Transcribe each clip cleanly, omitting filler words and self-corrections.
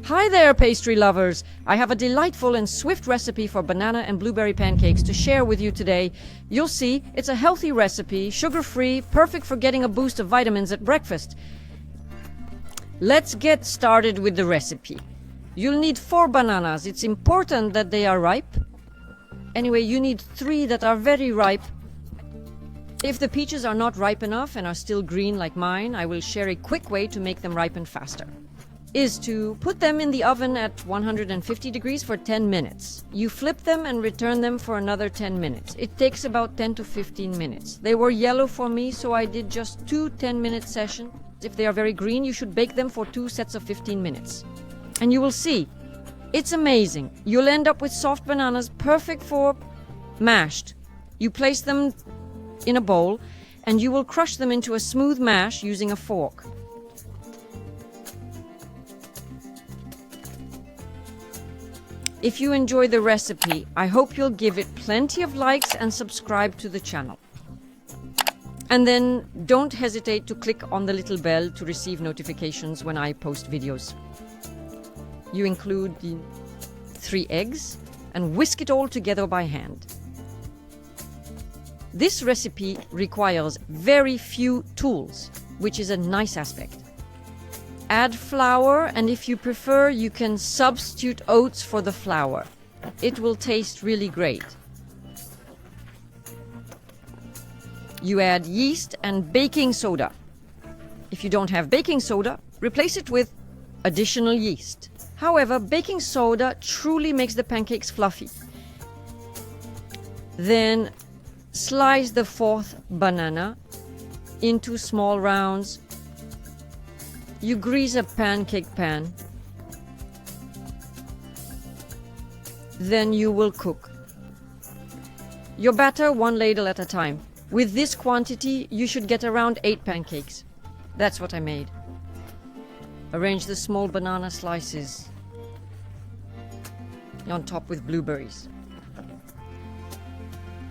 Hi there, pastry lovers! I have a delightful and swift recipe for banana and blueberry pancakes to share with you today. You'll see, it's a healthy recipe, sugar-free, perfect for getting a boost of vitamins at breakfast. Let's get started with the recipe. You'll need 4 bananas. It's important that they are ripe. Anyway, you need 3 that are very ripe. If the peaches are not ripe enough and are still green like mine, I will share a quick way to make them ripen faster. Is to put them in the oven at 150 degrees for 10 minutes. You flip them and return them for another 10 minutes. It takes about 10 to 15 minutes. They were yellow for me, so I did just 2 10-minute sessions. If they are very green, you should bake them for 2 sets of 15 minutes. And you will see, it's amazing. You'll end up with soft bananas, perfect for mashed. You place them in a bowl, and you will crush them into a smooth mash using a fork. If you enjoy the recipe, I hope you'll give it plenty of likes and subscribe to the channel. And then don't hesitate to click on the little bell to receive notifications when I post videos. You include the 3 eggs and whisk it all together by hand. This recipe requires very few tools, which is a nice aspect. Add flour, and if you prefer, you can substitute oats for the flour. It will taste really great. You add yeast and baking soda. If you don't have baking soda, replace it with additional yeast. However, baking soda truly makes the pancakes fluffy. Then slice the 4th banana into small rounds. You grease a pancake pan. Then you will cook. Your batter 1 ladle at a time. With this quantity, you should get around 8 pancakes. That's what I made. Arrange the small banana slices on top with blueberries.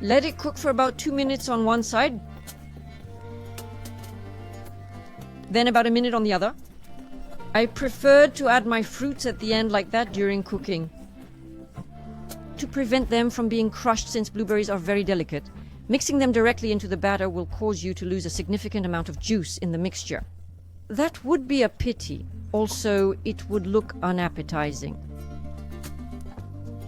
Let it cook for about 2 minutes on one side. Then about a minute on the other. I preferred to add my fruits at the end like that during cooking, to prevent them from being crushed, since blueberries are very delicate. Mixing them directly into the batter will cause you to lose a significant amount of juice in the mixture. That would be a pity. Also, it would look unappetizing.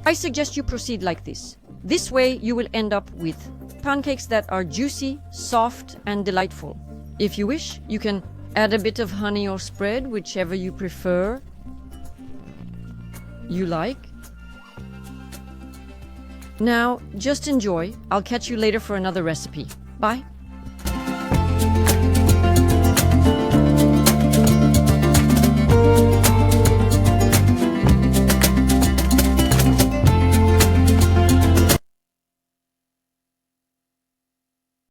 I suggest you proceed like this. This way you will end up with pancakes that are juicy, soft, and delightful. If you wish, you can add a bit of honey or spread, whichever you prefer. You like. Now, just enjoy. I'll catch you later for another recipe. Bye.